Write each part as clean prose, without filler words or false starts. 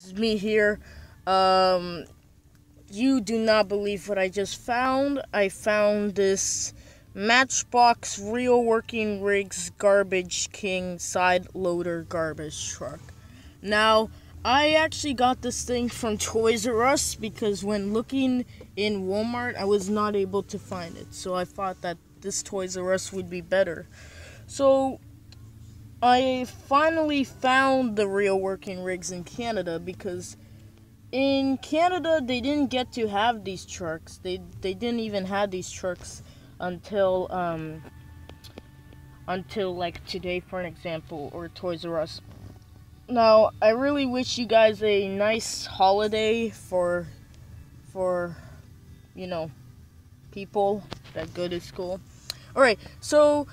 is me here. You do not believe what I just found. I found this Matchbox Real Working Rigs Garbage King Side Loader Garbage Truck. Now, I actually got this thing from Toys R Us because when looking in Walmart, I was not able to find it. So I thought that this Toys R Us would be better. So I finally found the Real Working Rigs in Canada because in Canada they didn't get to have these trucks. They didn't even have these trucks until like today, for an example, or Toys R Us. Now, I really wish you guys a nice holiday for people that go to school. Alright, so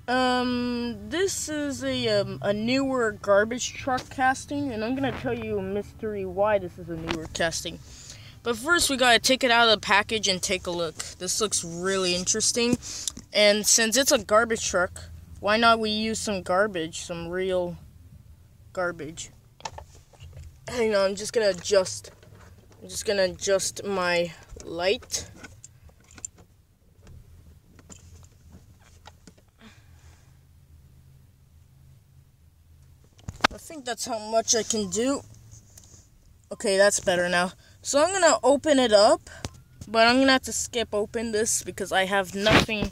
this is a newer garbage truck casting, and I'm gonna tell you a mystery why this is a newer casting. But first, we gotta take it out of the package and take a look. This looks really interesting, and since it's a garbage truck, why not we use some garbage, some real garbage. Hang on, I'm just gonna adjust my light. I think that's how much I can do. Okay, that's better now. So I'm gonna open it up, but I'm gonna have to skip open this because I have nothing.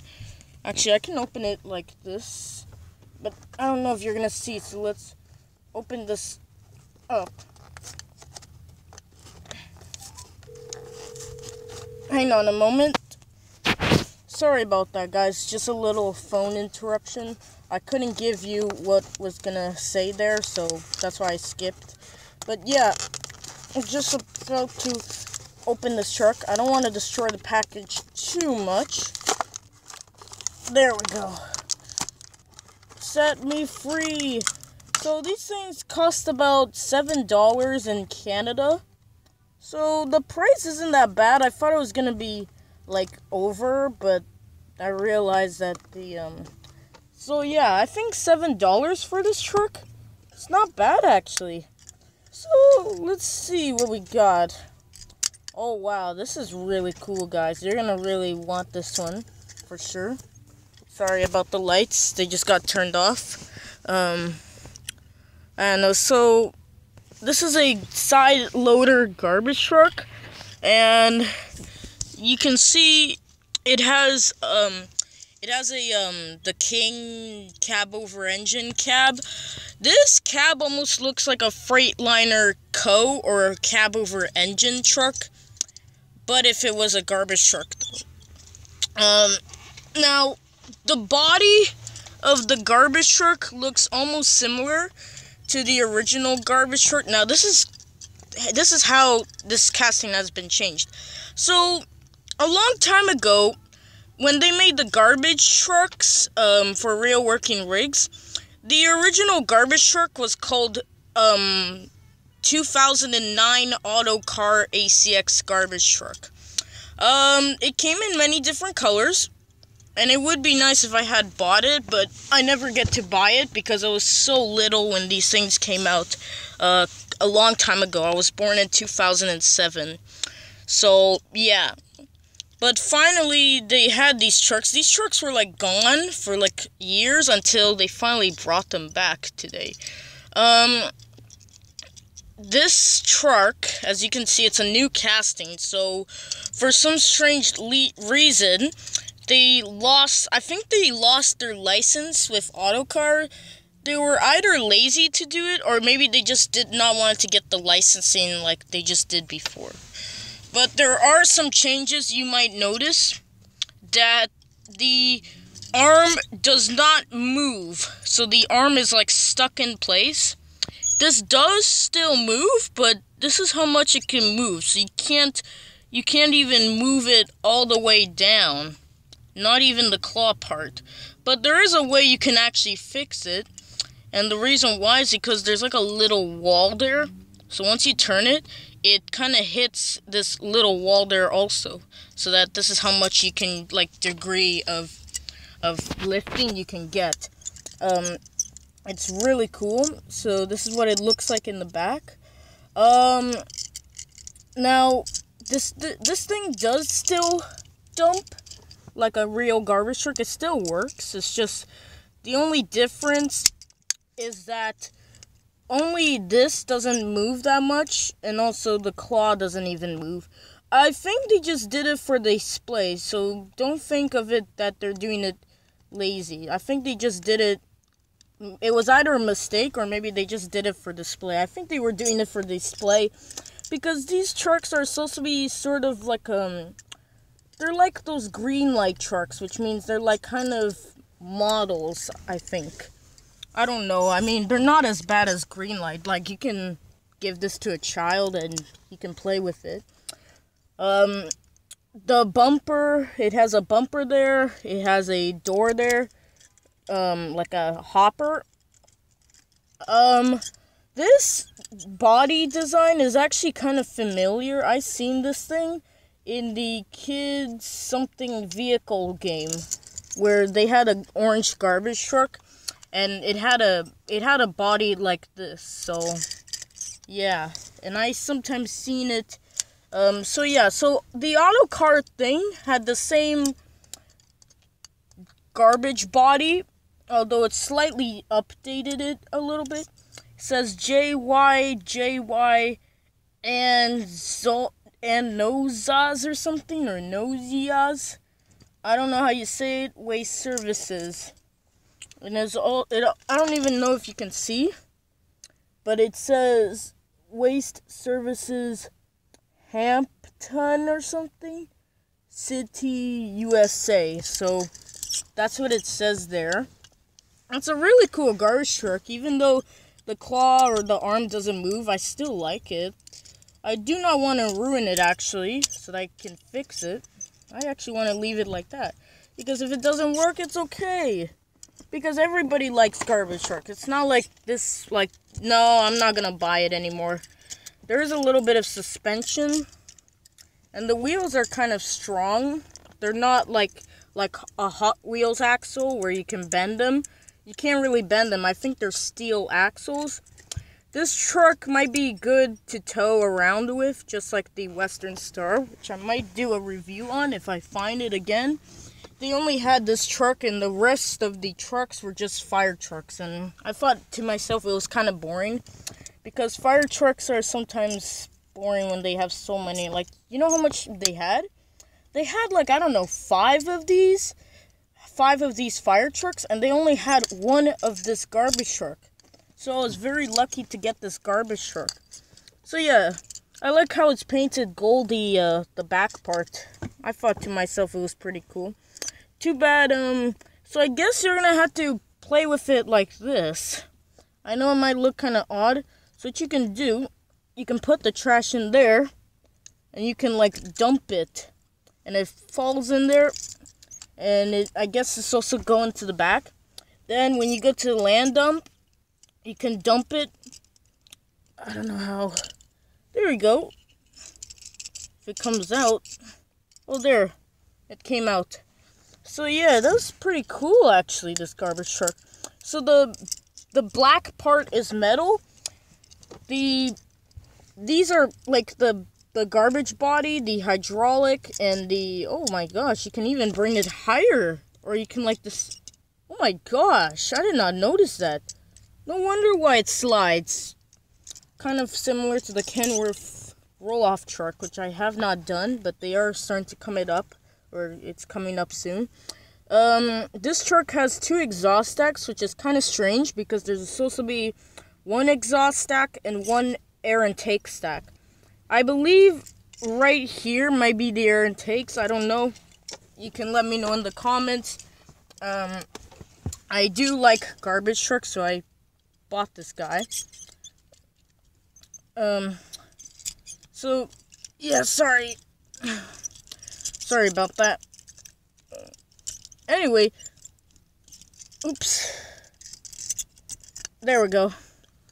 Actually, I can open it like this, but I don't know if you're gonna see, so let's open this up. Hang on a moment. Sorry about that, guys. Just a little phone interruption. I couldn't give you what was gonna say there, so that's why I skipped. But yeah, I'm just about to open this truck. I don't want to destroy the package too much. There we go. Set me free. So these things cost about $7 in Canada. So the price isn't that bad. I thought it was gonna be like over, but I realized that so yeah, I think $7 for this truck. It's not bad actually. So let's see what we got. Oh wow, this is really cool, guys. You're gonna really want this one for sure. Sorry about the lights. They just got turned off. I don't know, so this is a side loader garbage truck, and you can see it has the King cab over engine cab. This cab almost looks like a Freightliner Co. or a cab over engine truck, but if it was a garbage truck though. Now the body of the garbage truck looks almost similar to the original garbage truck. Now this is how this casting has been changed. So a long time ago, when they made the garbage trucks for Real Working Rigs, the original garbage truck was called 2009 Autocar ACX garbage truck. It came in many different colors, and it would be nice if I had bought it, but I never get to buy it because I was so little when these things came out a long time ago. I was born in 2007. So, yeah. But finally, they had these trucks. These trucks were, like, gone for, like, years until they finally brought them back today. This truck, as you can see, it's a new casting. So, for some strange reason, I think they lost their license with Autocar. They were either lazy to do it, or maybe they just did not want to get the licensing like they just did before. But there are some changes you might notice, that the arm does not move. So the arm is like stuck in place. This does still move, but this is how much it can move. So you can't even move it all the way down. Not even the claw part. But there is a way you can actually fix it. And the reason why is because there's like a little wall there. So once you turn it, it kind of hits this little wall there also. So that this is how much you can, like, degree of lifting you can get. It's really cool. So this is what it looks like in the back. Now, this thing does still dump like a real garbage truck. It still works. It's just the only difference is that only this doesn't move that much, and also the claw doesn't even move. I think they just did it for display, so don't think of it that they're doing it lazy. I think they just did it. It was either a mistake or maybe they just did it for display. I think they were doing it for display because these trucks are supposed to be sort of like they're like those green light trucks, which means they're like kind of models, I think. I don't know. I mean, they're not as bad as green light. Like, you can give this to a child and he can play with it. The bumper, it has a bumper there. It has a door there. Like a hopper. This body design is actually kind of familiar. I seen this thing in the kids something vehicle game where they had an orange garbage truck and it had a body like this. So yeah, and I sometimes seen it. So yeah, so the auto car thing had the same garbage body, although it slightly updated it a little bit. It says JY and Nozas or something, or Nozias. I don't know how you say it. Waste services. And there's I don't even know if you can see, but it says Waste Services Hampton or something, City, USA. So that's what it says there. It's a really cool garbage truck. Even though the claw or the arm doesn't move, I still like it. I do not want to ruin it, actually, so that I can fix it. I actually want to leave it like that. Because if it doesn't work, it's okay. Because everybody likes garbage truck. It's not like this, like, no, I'm not going to buy it anymore. There is a little bit of suspension. And the wheels are kind of strong. They're not like a Hot Wheels axle where you can bend them. You can't really bend them. I think they're steel axles. This truck might be good to tow around with, just like the Western Star, which I might do a review on if I find it again. They only had this truck, and the rest of the trucks were just fire trucks, and I thought to myself it was kind of boring, because fire trucks are sometimes boring when they have so many. Like, you know how much they had? They had, like, I don't know, 5 of these fire trucks, and they only had 1 of this garbage truck. So I was very lucky to get this garbage truck. So yeah, I like how it's painted goldy, the back part. I thought to myself it was pretty cool. Too bad, so I guess you're gonna have to play with it like this. I know it might look kind of odd. So what you can do, you can put the trash in there, and you can, like, dump it. And it falls in there, and I guess it's also going to the back. Then when you go to the land dump, you can dump it. I don't know how. There we go. If it comes out. Oh, there. It came out. So yeah, that was pretty cool, actually, this garbage truck. So the black part is metal. These are like the garbage body, the hydraulic, and the, oh my gosh, you can even bring it higher. Or you can, like, this. Oh my gosh, I did not notice that. No wonder why it slides. Kind of similar to the Kenworth roll-off truck, which I have not done, but they are starting to come up, or it's coming up soon. This truck has 2 exhaust stacks, which is kind of strange, because there's supposed to be 1 exhaust stack and 1 air intake stack. I believe right here might be the air intakes. I don't know. You can let me know in the comments. I do like garbage trucks, so I bought this guy. So, yeah, sorry. Sorry about that. Anyway. Oops. There we go.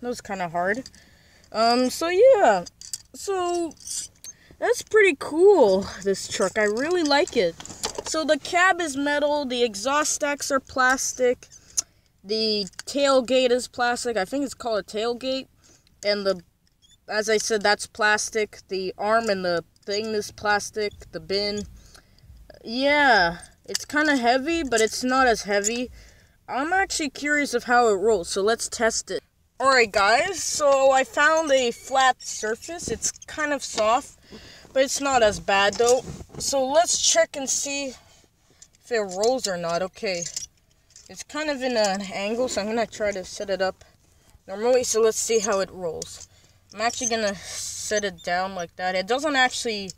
That was kind of hard. So yeah. So, that's pretty cool, this truck. I really like it. So the cab is metal, the exhaust stacks are plastic, the tailgate is plastic. I think it's called a tailgate. And the as I said, that's plastic. The arm and the thing is plastic. The bin. Yeah, it's kind of heavy, but it's not as heavy. I'm actually curious of how it rolls, so let's test it. Alright guys, so I found a flat surface. It's kind of soft, but it's not as bad though. So let's check and see if it rolls or not. Okay, it's kind of in an angle, so I'm going to try to set it up normally. So let's see how it rolls. I'm actually going to set it down like that. It doesn't actually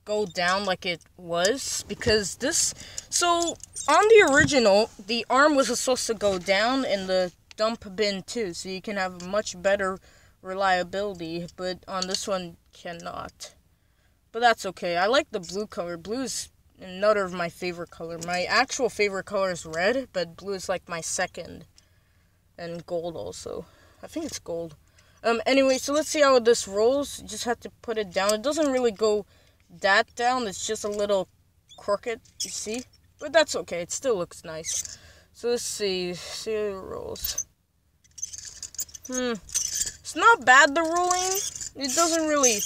go down like it was, because this, so on the original, the arm was supposed to go down and the dump bin too, so you can have much better reliability, but on this one cannot. But that's okay. I like the blue color. Blue is another of my favorite color. My actual favorite color is red, but blue is like my second, and gold also. I think it's gold. Anyway, so let's see how this rolls. You just have to put it down. It doesn't really go that down. It's just a little crooked, you see, but that's okay. It still looks nice. So let's see how it rolls. It's not bad, the rolling. It doesn't really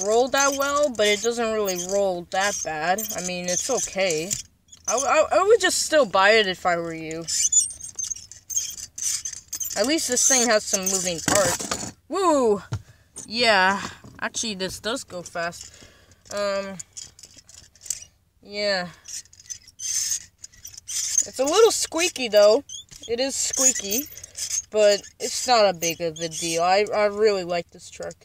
roll that well, but it doesn't really roll that bad. I mean, it's okay. I would just still buy it if I were you. At least this thing has some moving parts. Woo! Yeah, actually this does go fast. Yeah. It's a little squeaky though. It is squeaky, but it's not a big of a deal. I really like this truck.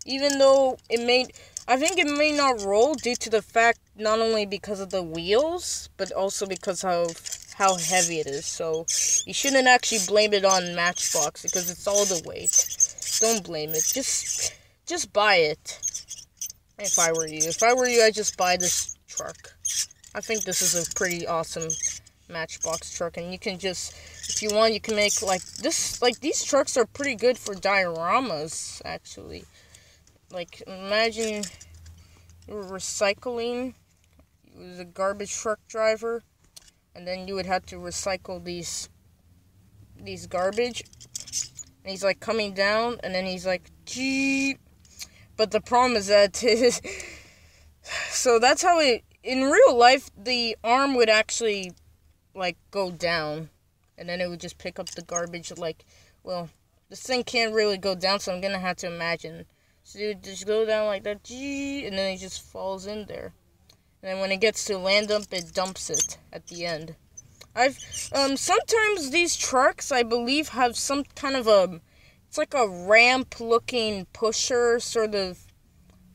Even though I think it may not roll due to the fact, not only because of the wheels, but also because of how heavy it is. So you shouldn't actually blame it on Matchbox, because it's all the weight. Don't blame it. Just buy it. If I were you, I'd just buy this truck. I think this is a pretty awesome Matchbox truck, and you can just, if you want, you can make like this. Like, these trucks are pretty good for dioramas, actually. Like, imagine you were recycling. You was a garbage truck driver, and then you would have to recycle these garbage. And he's like coming down, and then he's like, gee. But the problem is that so that's how it, in real life, the arm would actually like go down, and then it would just pick up the garbage. Like, well, this thing can't really go down, so I'm gonna have to imagine. So it would just go down like that, and then it just falls in there. And then when it gets to land dump, it dumps it at the end. Sometimes these trucks, I believe, have some kind of it's like a ramp-looking pusher, sort of.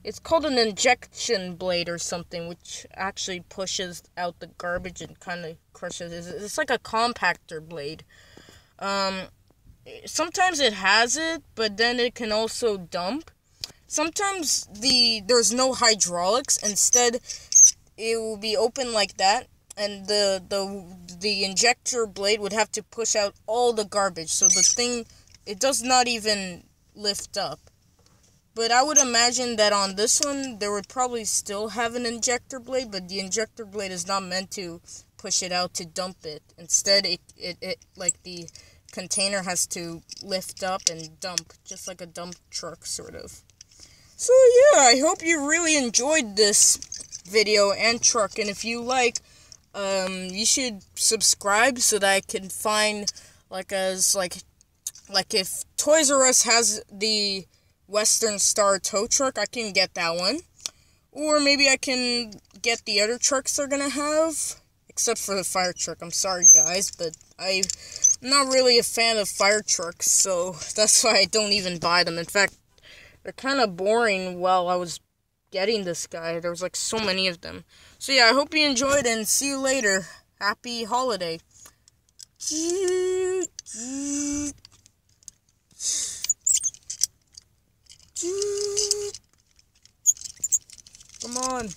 It's called an injection blade or something, which actually pushes out the garbage and kind of crushes it. It's like a compactor blade. Sometimes it has it, but then it can also dump. Sometimes there's no hydraulics. Instead, it will be open like that, and the injector blade would have to push out all the garbage. So the thing, it does not even lift up. But I would imagine that on this one, there would probably still have an injector blade, but the injector blade is not meant to push it out to dump it. Instead, it like the container has to lift up and dump, just like a dump truck, sort of. So yeah, I hope you really enjoyed this video and truck, and if you like, you should subscribe so that I can find, like if Toys R Us has the Western Star tow truck, I can get that one. Or maybe I can get the other trucks they're gonna have. Except for the fire truck. I'm sorry, guys, but I'm not really a fan of fire trucks, so that's why I don't even buy them. In fact, they're kind of boring while I was getting this guy. There was like so many of them. So yeah, I hope you enjoyed, and see you later. Happy holiday. Come on.